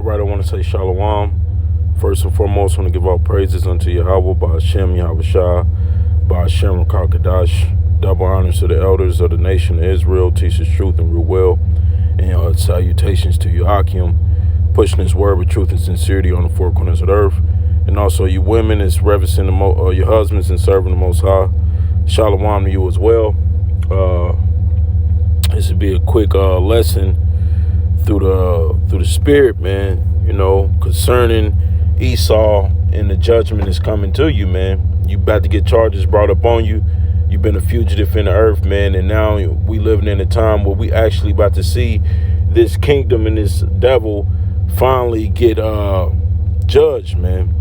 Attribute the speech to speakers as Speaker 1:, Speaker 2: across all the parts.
Speaker 1: Right, I want to say Shalom. First and foremost, I want to give all praises unto Yahweh, by Hashem, Yahweh Shah, by Hashem, Kadash. Double honors to the elders of the nation of Israel, teaches truth and rule well. And salutations to you, Akim, pushing his word with truth and sincerity on the four corners of the earth. And also you women is reverencing your husbands and serving the Most High. Shalom to you as well. This would be a quick lesson through the spirit, man, concerning Esau, and the judgment is coming to you, man. You about to get charges brought up on you. You've been a fugitive in the earth, man, and now we living in a time where we actually about to see this kingdom and this devil finally get judged, man.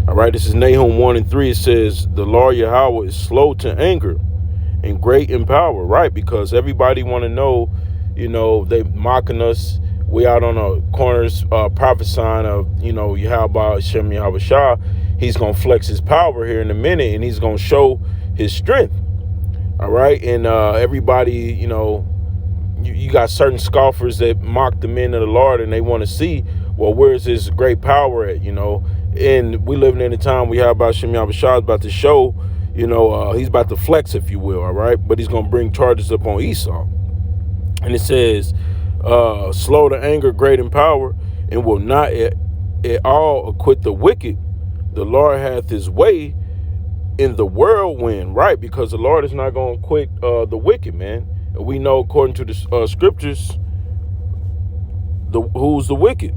Speaker 1: All right, this is Nahum 1:3. It says, the Lord Yahweh is slow to anger and great in power, right? Because everybody want to know, they mocking us. We out on the corners prophesying of, Yahweh Hashem Yahweh Shah. He's going to flex his power here in a minute, and he's going to show his strength. All right. And everybody, you got certain scoffers that mock the men of the Lord, and they want to see, well, where's his great power at, And we living in a time where Yahweh Hashem Yahweh Shah is about to show, he's about to flex, if you will. All right. But he's going to bring charges up on Esau. And it says, slow to anger, great in power, and will not at all acquit the wicked. The Lord hath his way in the whirlwind, right? Because the Lord is not going to acquit the wicked, man. And we know, according to the scriptures, who's the wicked,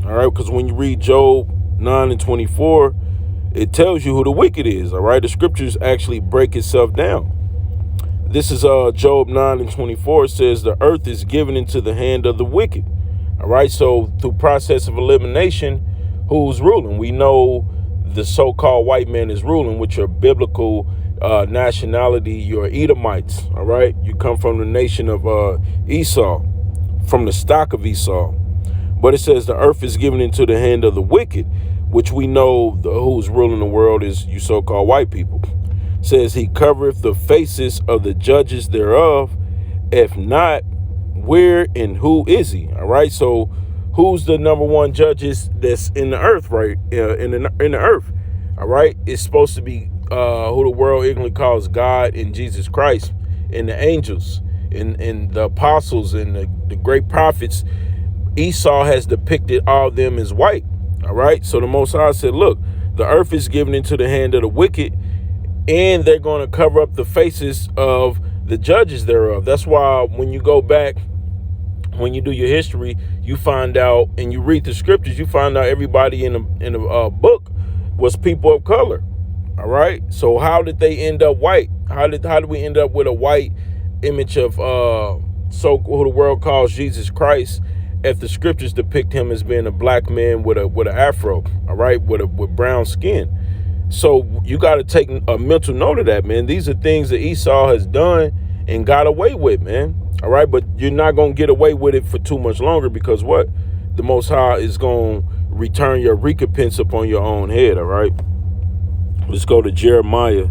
Speaker 1: all right? Because when you read Job 9:24, it tells you who the wicked is, all right? The scriptures actually break itself down. This is Job 9:24. It says, the earth is given into the hand of the wicked. All right. So through process of elimination, who's ruling? We know the so-called white man is ruling, which are biblical nationality. You're Edomites. All right. You come from the nation of Esau, from the stock of Esau. But it says the earth is given into the hand of the wicked, which we know who's ruling the world is you so-called white people. Says he covereth the faces of the judges thereof. If not, where and who is he? All right. So who's the number one judges that's in the earth, right? In the earth. All right. It's supposed to be who the world ignorantly calls God and Jesus Christ and the angels and the apostles and the great prophets. Esau has depicted all of them as white. All right. So the Most High said, look, the earth is given into the hand of the wicked, and they're going to cover up the faces of the judges thereof. That's why when you go back, when you do your history, you find out, and you read the scriptures, you find out everybody in the book was people of color. All right. So how did they end up white? How did we end up with a white image of who the world calls Jesus Christ, if the scriptures depict him as being a black man with an afro? All right, with brown skin. So you got to take a mental note of that, man. These are things that Esau has done and got away with, man. All right. But you're not going to get away with it for too much longer, because what? The Most High is going to return your recompense upon your own head. All right. Let's go to Jeremiah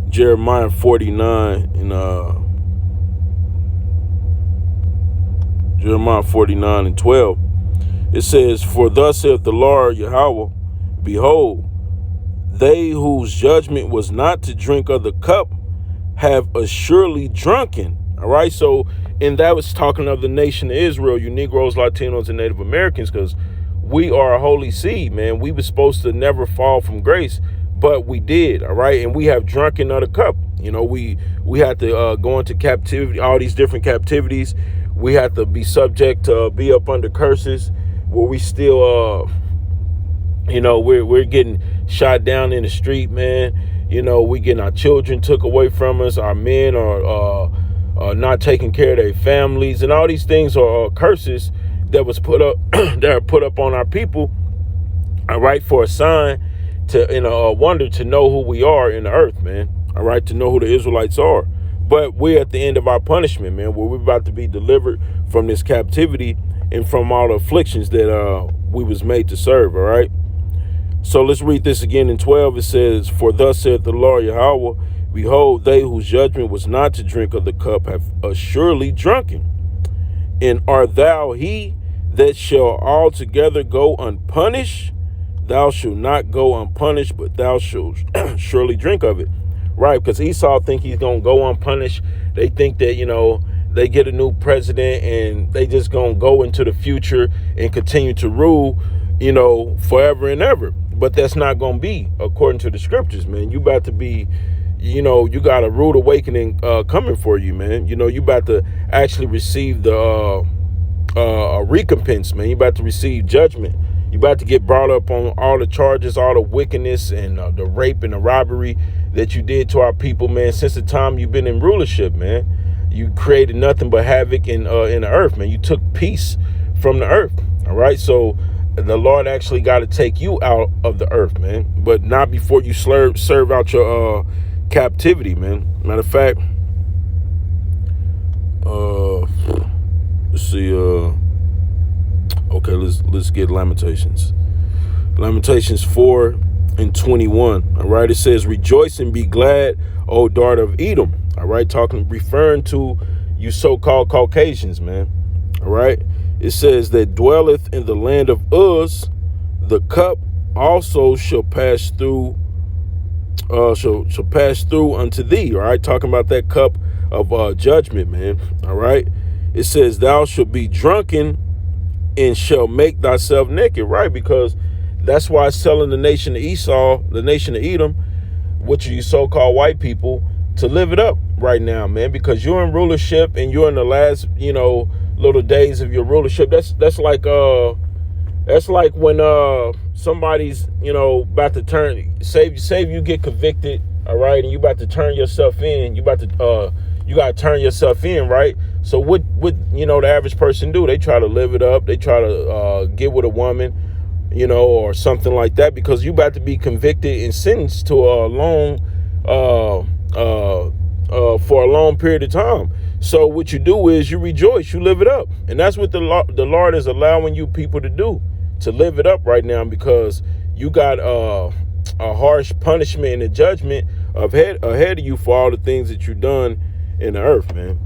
Speaker 1: 49 and Jeremiah 49:12. It says, for thus saith the Lord Yahweh, behold, they whose judgment was not to drink of the cup have assuredly drunken. All right. So, and that was talking of the nation of Israel, you Negroes, Latinos, and Native Americans, because we are a holy seed, man. We were supposed to never fall from grace, but we did. All right. And we have drunken of the cup. We had to go into captivity, all these different captivities. We had to be subject to be up under curses, where we still, we're getting shot down in the street, man. We getting our children took away from us. Our men are not taking care of their families, and all these things are curses that was put up, that are put up on our people. All right, for a sign a wonder to know who we are in the earth, man. All right, to know who the Israelites are. But we're at the end of our punishment, man, where we're about to be delivered from this captivity and from all the afflictions that we was made to serve. All right. So let's read this again in 12. It says, for thus saith the Lord Yahweh, behold, they whose judgment was not to drink of the cup have assuredly drunken. And art thou he that shall altogether go unpunished, thou shalt not go unpunished, but thou shalt surely drink of it. Right, because Esau think he's going to go unpunished. They think that, they get a new president and they just going to go into the future and continue to rule, forever and ever. But that's not going to be according to the scriptures, man. You about to be, you got a rude awakening coming for you, man. You about to actually receive the recompense, man. You about to receive judgment. You about to get brought up on all the charges, all the wickedness and the rape and the robbery that you did to our people, man. Since the time you've been in rulership, man, you created nothing but havoc in the earth, man. You took peace from the earth. All right. So the Lord actually got to take you out of the earth, man, but not before you serve out your captivity, man. Matter of fact, let's see. Okay, let's get Lamentations. Lamentations 4:21. All right, it says, "Rejoice and be glad, O daughter of Edom." All right, referring to you so-called Caucasians, man. All right, it says that dwelleth in the land of Uz, the cup also shall pass through. Shall pass through unto thee. All right, talking about that cup of judgment, man. All right, it says, "Thou shalt be drunken and shall make thyself naked," right? Because that's why it's telling the nation of Esau, the nation of Edom, which are you so-called white people, to live it up right now, man, because you're in rulership and you're in the last, little days of your rulership. That's like when somebody's, about to turn, say you get convicted, all right, and you about to turn yourself in, you got to turn yourself in, right? So what the average person do? They try to live it up. They try to get with a woman, or something like that, because you about to be convicted and sentenced to a long for a long period of time. So what you do is you rejoice, you live it up, and that's what the Lord is allowing you people to do, to live it up right now, because you got a harsh punishment and a judgment ahead of you for all the things that you've done in the earth, man.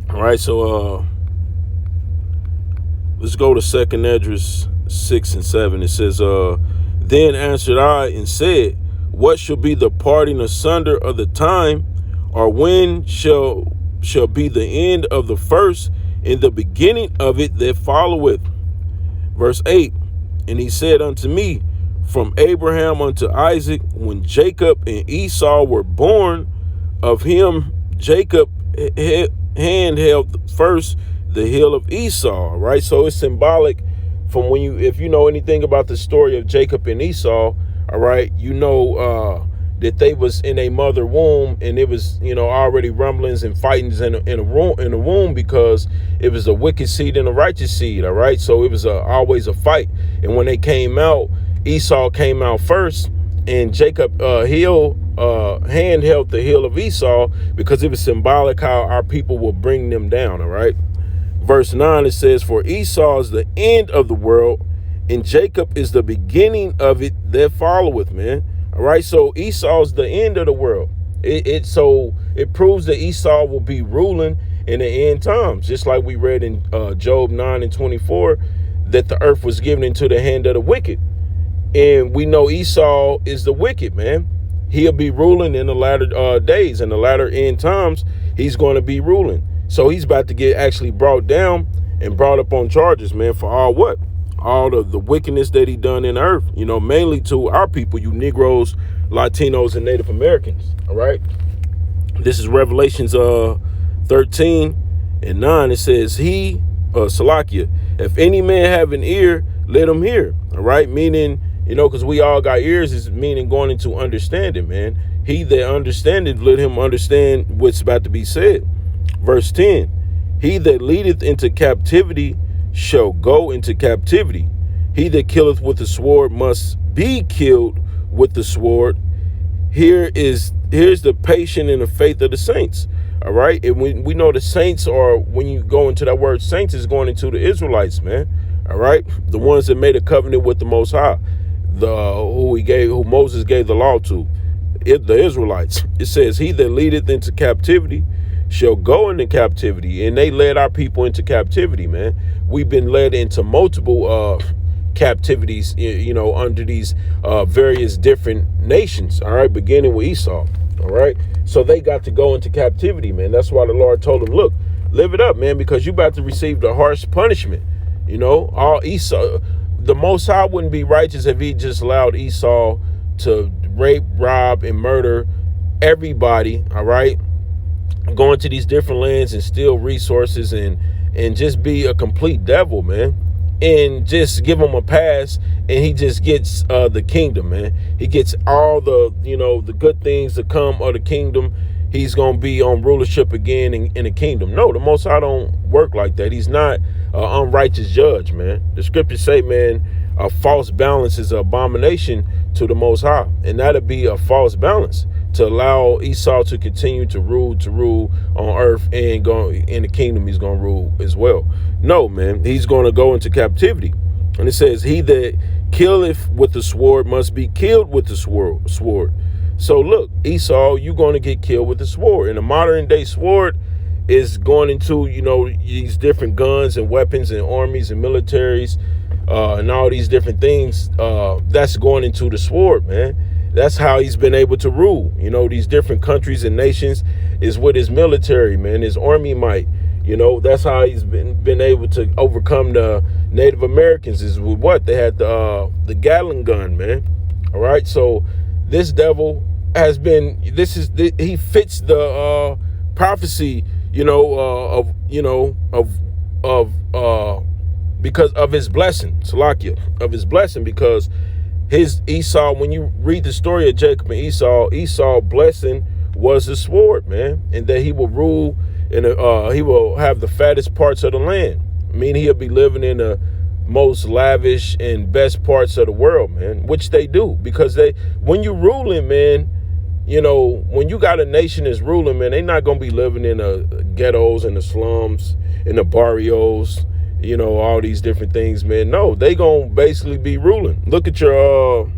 Speaker 1: All right, so let's go to 2 Esdras 6 and 7. It says, "Then answered I and said, What shall be the parting asunder of the time, or when shall be the end of the first, and the beginning of it that followeth?" Verse 8, "And he said unto me, From Abraham unto Isaac, when Jacob and Esau were born, of him Jacob hand held first the heel of Esau," right? So it's symbolic from if you know anything about the story of Jacob and Esau, all right, that they was in a mother womb, and it was, already rumblings and fightings in a womb, because it was a wicked seed and a righteous seed, all right? So it was always a fight. And when they came out, Esau came out first, and Jacob hand held the heel of Esau, because it was symbolic how our people will bring them down, all right? Verse 9, it says, "For Esau is the end of the world, and Jacob is the beginning of it that followeth," man. All right, so Esau's the end of the world. So it proves that Esau will be ruling in the end times, just like we read in Job 9:24, that the earth was given into the hand of the wicked. And we know Esau is the wicked, man. He'll be ruling in the latter days, in the latter end times. He's going to be ruling. So he's about to get actually brought down and brought up on charges, man, for all what? All of the wickedness that he done in the earth, mainly to our people, you Negroes, Latinos, and Native Americans. All right. This is Revelations 13 and 9. It says, Salakia, "If any man have an ear, let him hear." All right. Meaning, because we all got ears, is meaning going into understanding, man. "He that understandeth, let him understand what's about to be said." Verse 10, "He that leadeth into captivity shall go into captivity. He that killeth with the sword must be killed with the sword. Here's the patience and the faith of the saints." All right. And we know the saints are, when you go into that word saints, is going into the Israelites, man. All right. The ones that made a covenant with the Most High, who Moses gave the law to, the Israelites. It says, "He that leadeth into captivity shall go into captivity. And they led our people into captivity, man. We've been led into multiple captivities, under these various different nations, all right, beginning with Esau, all right? So they got to go into captivity, man. That's why the Lord told them, look, live it up, man, because you about to receive the harsh punishment. All Esau, the Most High wouldn't be righteous if he just allowed Esau to rape, rob, and murder everybody, all right, go into these different lands and steal resources and just be a complete devil, man, and just give him a pass, and he just gets the kingdom, man. He gets all the, the good things that come of the kingdom. He's going to be on rulership again in the kingdom. No, the Most High don't work like that. He's not an unrighteous judge, man. The scriptures say, man, a false balance is an abomination to the Most High. And that'll be a false balance to allow Esau to continue to rule on earth, and go in the kingdom. He's going to rule as well. No, man, he's going to go into captivity. And it says, he that killeth with the sword must be killed with the sword. So look, Esau, you're going to get killed with the sword. And a modern day sword is going into, these different guns and weapons and armies and militaries and all these different things. That's going into the sword, man. That's how he's been able to rule. These different countries and nations is with his military, man, his army might. That's how he's been able to overcome the Native Americans, is with what? They had the Gatling gun, man. All right, so this devil has been, he fits the prophecy, because of his blessing, Salakia, of his blessing, because his Esau, when you read the story of Jacob and Esau blessing was the sword, man, and that he will rule and he will have the fattest parts of the land. I mean, he'll be living in the most lavish and best parts of the world, man, which they do, because when you ruling, man, when you got a nation that's ruling, man, they not going to be living in the ghettos and the slums, in the barrios, all these different things, man. No, they going to basically be ruling. Look at your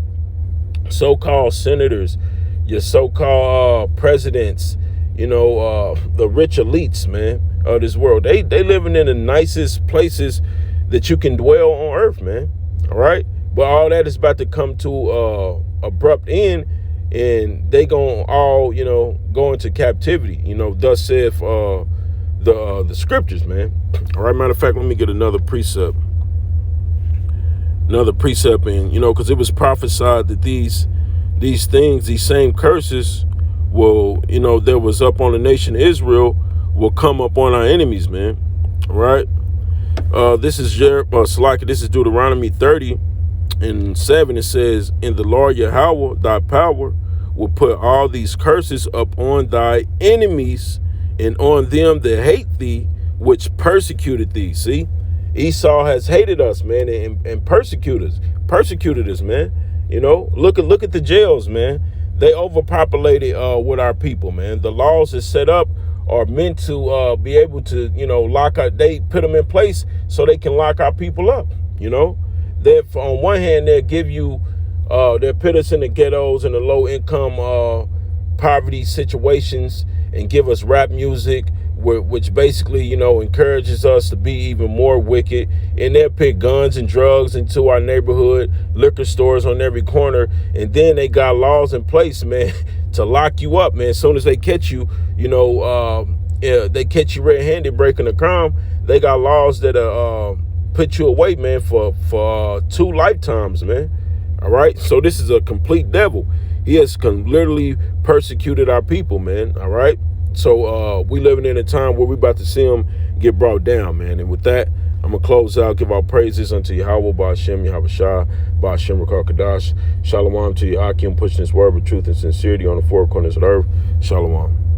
Speaker 1: so-called senators, your so-called presidents, the rich elites, man, of this world. They living in the nicest places that you can dwell on earth, man. All right. But all that is about to come to abrupt end, and they gonna all, go into captivity. Thus saith the scriptures, man. All right. Matter of fact, let me get another precept. And because it was prophesied that these things, these same curses will, that was up on the nation of Israel, will come up on our enemies, man. All right. This is Deuteronomy 30:7. It says, "In the Lord Yahweh, thy power, will put all these curses up on thy enemies and on them that hate thee, which persecuted thee." See, Esau has hated us, man, and persecuted us, man. Look at the jails, man. They overpopulated with our people, man. The laws is set up are meant to be able to, they put them in place so they can lock our people up. That on one hand, they'll give you, they'll put us in the ghettos and the low income poverty situations and give us rap music, which basically, encourages us to be even more wicked. And they'll pick guns and drugs into our neighborhood, liquor stores on every corner. And then they got laws in place, man, to lock you up, man. As soon as they catch you, they catch you red-handed breaking a crime, they got laws that put you away, man, for 2 lifetimes, man. All right. So this is a complete devil. He has literally persecuted our people, man. All right. So we living in a time where we about to see him get brought down, man. And with that, I'm going to close out, give our praises unto Yahweh, Ba'ashem, Yahweh Shah, Ba'ashem, Rakar Kadash. Shalom to Akim, pushing his word with truth and sincerity on the 4 corners of the earth. Shalom.